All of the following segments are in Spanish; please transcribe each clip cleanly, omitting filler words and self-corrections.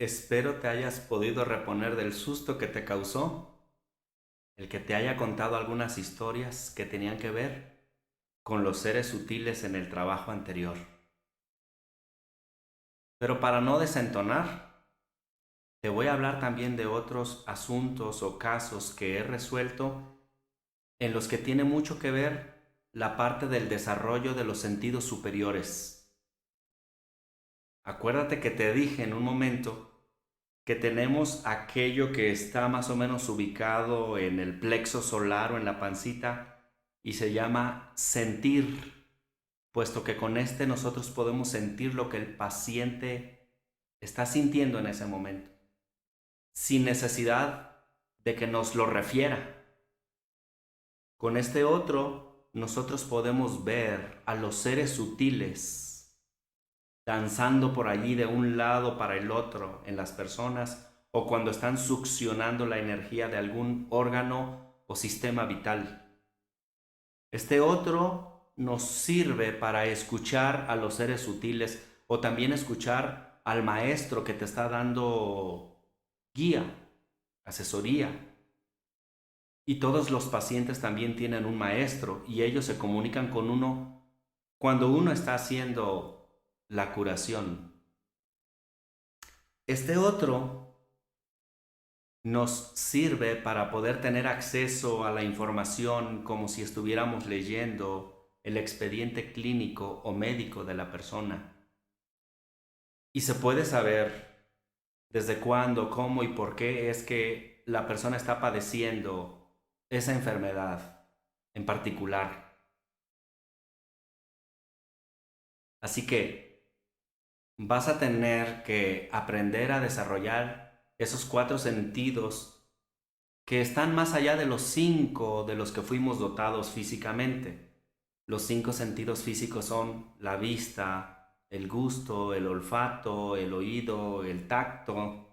Espero te hayas podido reponer del susto que te causó el que te haya contado algunas historias que tenían que ver con los seres sutiles en el trabajo anterior. Pero para no desentonar, te voy a hablar también de otros asuntos o casos que he resuelto en los que tiene mucho que ver la parte del desarrollo de los sentidos superiores. Acuérdate que te dije en un momento que tenemos aquello que está más o menos ubicado en el plexo solar o en la pancita y se llama sentir, puesto que con este nosotros podemos sentir lo que el paciente está sintiendo en ese momento, sin necesidad de que nos lo refiera. Con este otro, nosotros podemos ver a los seres sutiles danzando por allí de un lado para el otro en las personas o cuando están succionando la energía de algún órgano o sistema vital. Este otro nos sirve para escuchar a los seres sutiles o también escuchar al maestro que te está dando guía, asesoría. Y todos los pacientes también tienen un maestro y ellos se comunican con uno cuando uno está haciendo la curación. Este otro nos sirve para poder tener acceso a la información como si estuviéramos leyendo el expediente clínico o médico de la persona. Y se puede saber desde cuándo, cómo y por qué es que la persona está padeciendo esa enfermedad en particular. Así que vas a tener que aprender a desarrollar esos cuatro sentidos que están más allá de los cinco de los que fuimos dotados físicamente. Los cinco sentidos físicos son la vista, el gusto, el olfato, el oído, el tacto.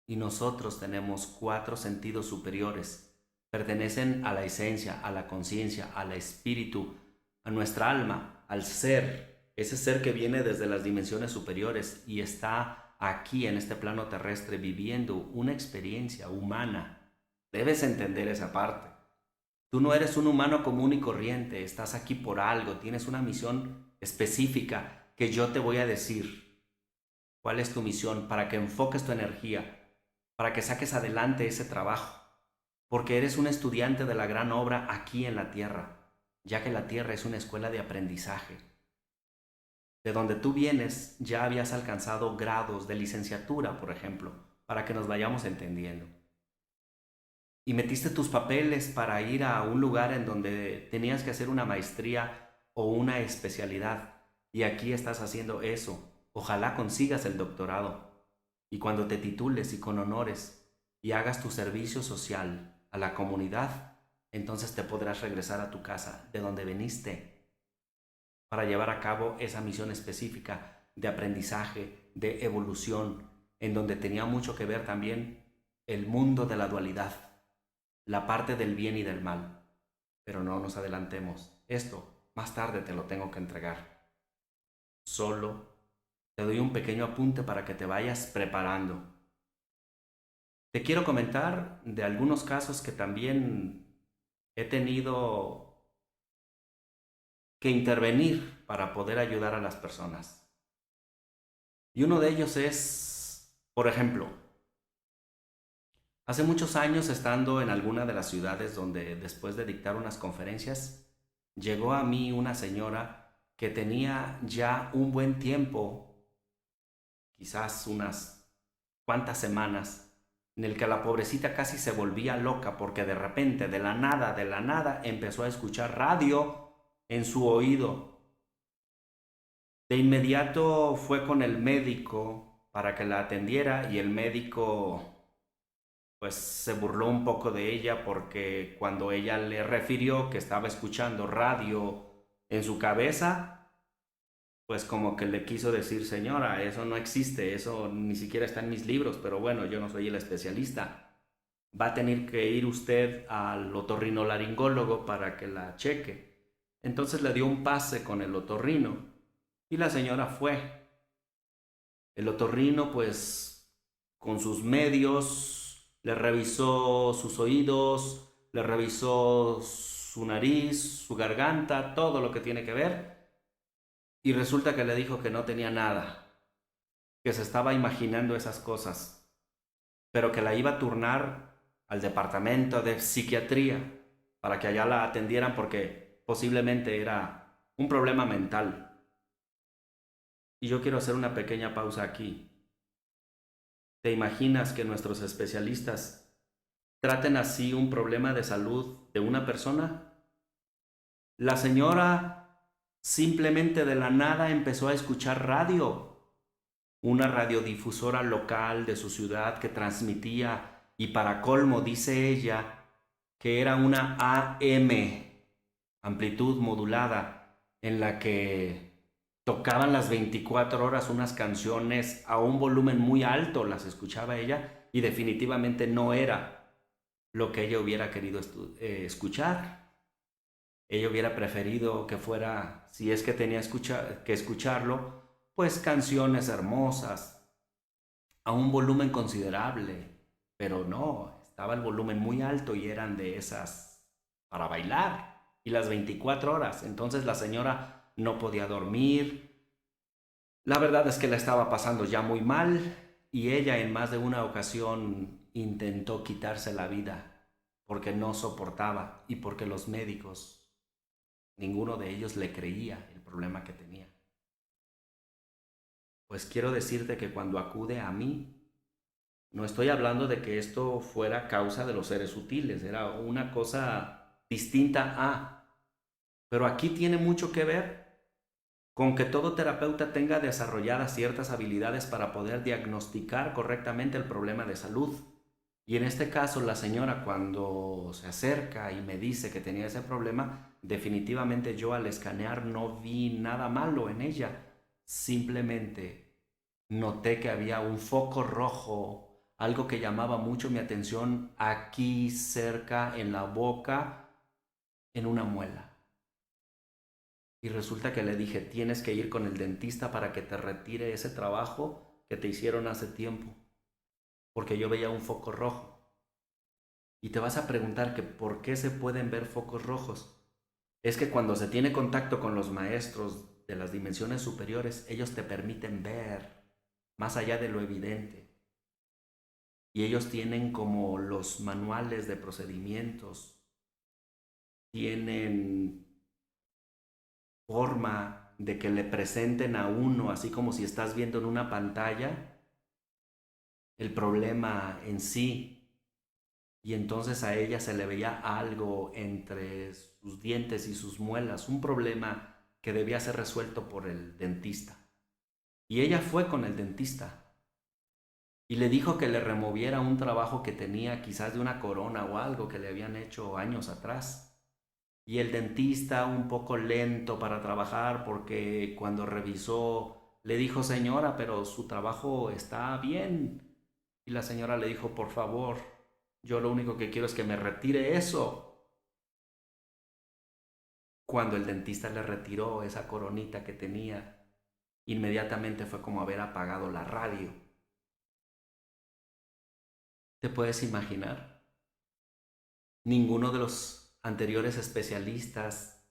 Y nosotros tenemos cuatro sentidos superiores. Pertenecen a la esencia, a la conciencia, al espíritu, a nuestra alma, al ser. Ese ser que viene desde las dimensiones superiores y está aquí en este plano terrestre viviendo una experiencia humana. Debes entender esa parte. Tú no eres un humano común y corriente, estás aquí por algo, tienes una misión específica que yo te voy a decir. ¿Cuál es tu misión? Para que enfoques tu energía, para que saques adelante ese trabajo, porque eres un estudiante de la gran obra aquí en la tierra, ya que la tierra es una escuela de aprendizaje. De donde tú vienes ya habías alcanzado grados de licenciatura, por ejemplo, para que nos vayamos entendiendo. Y metiste tus papeles para ir a un lugar en donde tenías que hacer una maestría o una especialidad. Y aquí estás haciendo eso. Ojalá consigas el doctorado. Y cuando te titules y con honores y hagas tu servicio social a la comunidad, entonces te podrás regresar a tu casa de donde viniste para llevar a cabo esa misión específica de aprendizaje, de evolución, en donde tenía mucho que ver también el mundo de la dualidad, la parte del bien y del mal. Pero no nos adelantemos. Esto más tarde te lo tengo que entregar. Solo te doy un pequeño apunte para que te vayas preparando. Te quiero comentar de algunos casos que también he tenido que intervenir para poder ayudar a las personas. Y uno de ellos es, por ejemplo, hace muchos años estando en alguna de las ciudades donde después de dictar unas conferencias, llegó a mí una señora que tenía ya un buen tiempo, quizás unas cuantas semanas, en el que la pobrecita casi se volvía loca porque de repente, de la nada, empezó a escuchar radio en su oído. De inmediato fue con el médico para que la atendiera y el médico pues se burló un poco de ella porque cuando ella le refirió que estaba escuchando radio en su cabeza, pues como que le quiso decir, señora, eso no existe, eso ni siquiera está en mis libros, pero bueno, yo no soy el especialista. Va a tener que ir usted al otorrinolaringólogo para que la cheque. Entonces le dio un pase con el otorrino y la señora fue. El otorrino, pues, con sus medios, le revisó sus oídos, le revisó su nariz, su garganta, todo lo que tiene que ver, y resulta que le dijo que no tenía nada, que se estaba imaginando esas cosas, pero que la iba a turnar al departamento de psiquiatría para que allá la atendieran porque posiblemente era un problema mental. Y yo quiero hacer una pequeña pausa aquí. ¿Te imaginas que nuestros especialistas traten así un problema de salud de una persona? La señora simplemente de la nada empezó a escuchar radio, una radiodifusora local de su ciudad que transmitía, y para colmo dice ella, que era una AM, amplitud modulada, en la que tocaban las 24 horas unas canciones a un volumen muy alto, las escuchaba ella, y definitivamente no era lo que ella hubiera querido escuchar. Ella hubiera preferido que fuera, si es que tenía que escucharlo, pues canciones hermosas, a un volumen considerable, pero no, estaba el volumen muy alto y eran de esas para bailar, y las 24 horas. Entonces la señora no podía dormir. La verdad es que la estaba pasando ya muy mal, y ella en más de una ocasión intentó quitarse la vida porque no soportaba y porque los médicos, ninguno de ellos le creía el problema que tenía. Pues quiero decirte que cuando acude a mí, no estoy hablando de que esto fuera causa de los seres sutiles, era una cosa distinta a, pero aquí tiene mucho que ver con que todo terapeuta tenga desarrolladas ciertas habilidades para poder diagnosticar correctamente el problema de salud. Y en este caso, la señora, cuando se acerca y me dice que tenía ese problema, definitivamente yo al escanear no vi nada malo en ella. Simplemente noté que había un foco rojo, algo que llamaba mucho mi atención aquí cerca en la boca, en una muela. Y resulta que le dije, tienes que ir con el dentista para que te retire ese trabajo que te hicieron hace tiempo, porque yo veía un foco rojo. Y te vas a preguntar que por qué se pueden ver focos rojos. Es que cuando se tiene contacto con los maestros de las dimensiones superiores, ellos te permiten ver más allá de lo evidente. Y ellos tienen como los manuales de procedimientos, tienen forma de que le presenten a uno, así como si estás viendo en una pantalla, el problema en sí. Y entonces a ella se le veía algo entre sus dientes y sus muelas, un problema que debía ser resuelto por el dentista. Y ella fue con el dentista y le dijo que le removiera un trabajo que tenía, quizás de una corona o algo que le habían hecho años atrás. Y el dentista, un poco lento para trabajar, porque cuando revisó le dijo, señora, pero su trabajo está bien. Y la señora le dijo, por favor, yo lo único que quiero es que me retire eso. Cuando el dentista le retiró esa coronita que tenía, inmediatamente fue como haber apagado la radio. ¿Te puedes imaginar? Ninguno de los anteriores especialistas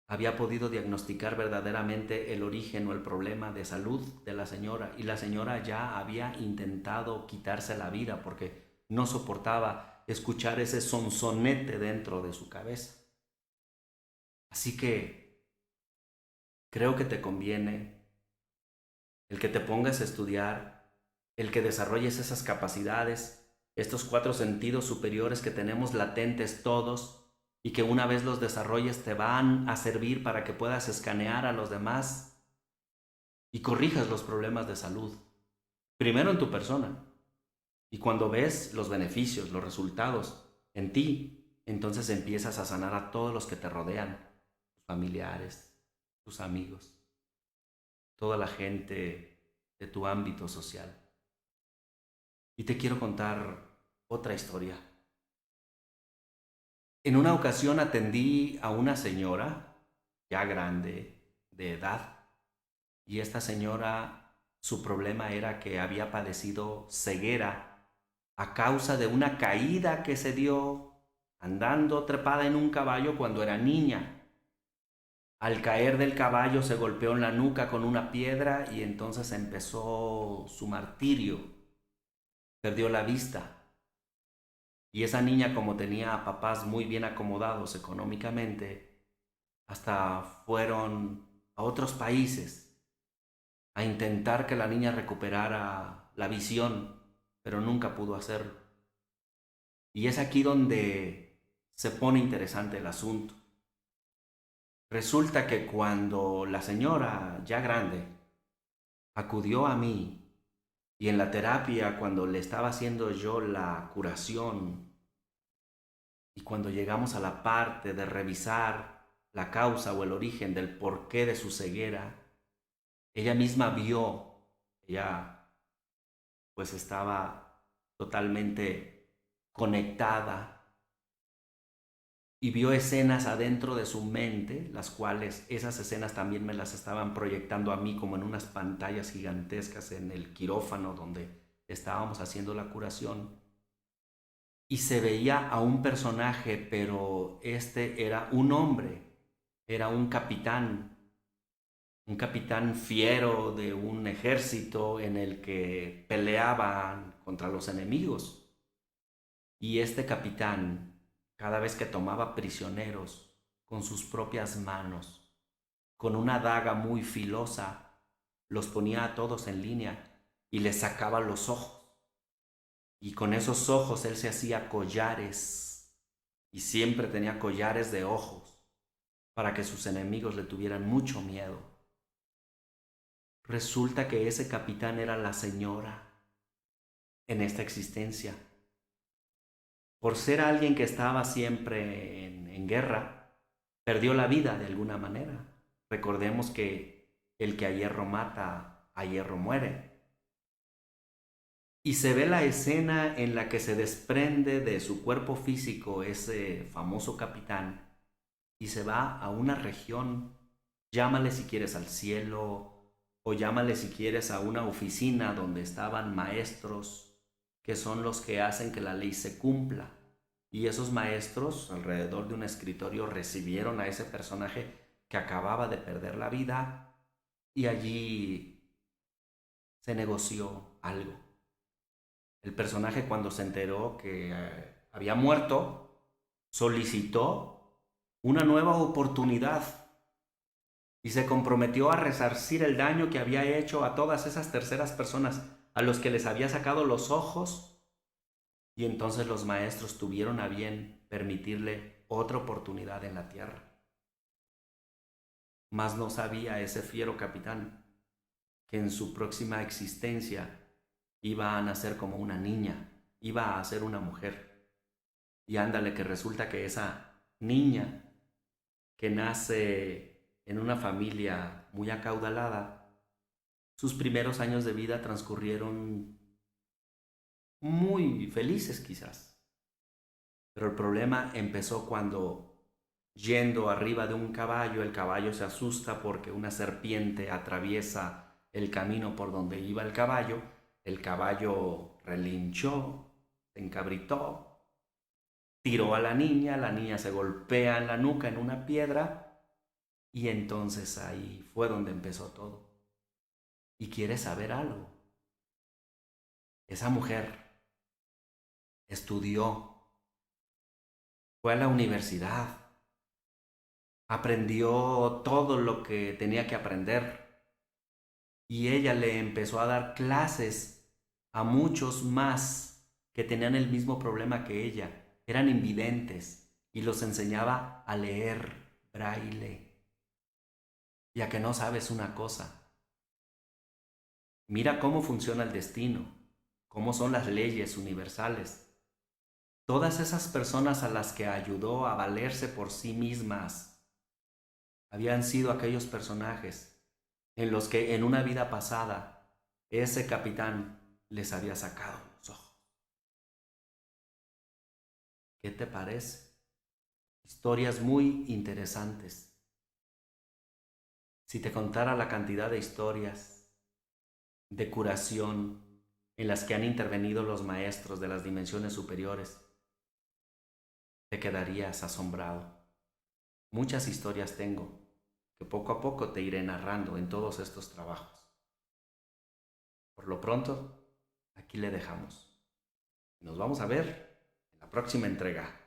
había podido diagnosticar verdaderamente el origen o el problema de salud de la señora, y la señora ya había intentado quitarse la vida porque no soportaba escuchar ese sonsonete dentro de su cabeza. Así que creo que te conviene el que te pongas a estudiar, el que desarrolles esas capacidades, estos 4 sentidos superiores que tenemos latentes todos, y que una vez los desarrolles te van a servir para que puedas escanear a los demás y corrijas los problemas de salud. Primero en tu persona. Y cuando ves los beneficios, los resultados en ti, entonces empiezas a sanar a todos los que te rodean, tus familiares, tus amigos, toda la gente de tu ámbito social. Y te quiero contar otra historia. En una ocasión atendí a una señora ya grande, de edad, y esta señora Su problema era que había padecido ceguera a causa de una caída que se dio andando trepada en un caballo cuando era niña. Al caer del caballo se golpeó en la nuca con una piedra y entonces empezó su martirio. Perdió la vista. Y esa niña, como tenía a papás muy bien acomodados económicamente, hasta fueron a otros países a intentar que la niña recuperara la visión, pero nunca pudo hacerlo. Y es aquí donde se pone interesante el asunto. Resulta que cuando la señora, ya grande, acudió a mí y en la terapia, cuando le estaba haciendo yo la curación y cuando llegamos a la parte de revisar la causa o el origen del porqué de su ceguera, ella misma vio, ella pues estaba totalmente conectada y vio escenas adentro de su mente, las cuales esas escenas también me las estaban proyectando a mí como en unas pantallas gigantescas en el quirófano donde estábamos haciendo la curación. Y se veía a un personaje, pero este era un hombre, era un capitán fiero de un ejército en el que peleaban contra los enemigos. Y este capitán, cada vez que tomaba prisioneros con sus propias manos, con una daga muy filosa, los ponía a todos en línea y les sacaba los ojos. Y con esos ojos él se hacía collares y siempre tenía collares de ojos para que sus enemigos le tuvieran mucho miedo. Resulta que ese capitán era la señora en esta existencia. Por ser alguien que estaba siempre en guerra, perdió la vida de alguna manera. Recordemos que el que a hierro mata, a hierro muere. Y se ve la escena en la que se desprende de su cuerpo físico ese famoso capitán y se va a una región, llámale si quieres al cielo o llámale si quieres a una oficina donde estaban maestros que son los que hacen que la ley se cumpla. Y esos maestros alrededor de un escritorio recibieron a ese personaje que acababa de perder la vida y allí se negoció algo. El personaje, cuando se enteró que había muerto, solicitó una nueva oportunidad y se comprometió a resarcir el daño que había hecho a todas esas terceras personas a los que les había sacado los ojos. Y entonces los maestros tuvieron a bien permitirle otra oportunidad en la tierra. Mas no sabía ese fiero capitán que en su próxima existencia iba a nacer como una niña, iba a ser una mujer. Y ándale que resulta que esa niña que nace en una familia muy acaudalada, sus primeros años de vida transcurrieron muy felices quizás. Pero el problema empezó cuando, yendo arriba de un caballo, el caballo se asusta porque una serpiente atraviesa el camino por donde iba el caballo relinchó, se encabritó, tiró a la niña se golpea en la nuca en una piedra y entonces ahí fue donde empezó todo. ¿Y quieres saber algo? Esa mujer estudió, fue a la universidad, aprendió todo lo que tenía que aprender y ella le empezó a dar clases a muchos más que tenían el mismo problema que ella, eran invidentes y los enseñaba a leer braille. Ya que no sabes una cosa, mira cómo funciona el destino, cómo son las leyes universales. Todas esas personas a las que ayudó a valerse por sí mismas habían sido aquellos personajes en los que en una vida pasada ese capitán les había sacado los ojos. ¿Qué te parece? Historias muy interesantes. Si te contara la cantidad de historias de curación en las que han intervenido los maestros de las dimensiones superiores, te quedarías asombrado. Muchas historias tengo que poco a poco te iré narrando en todos estos trabajos. Por lo pronto, aquí le dejamos. Nos vamos a ver en la próxima entrega.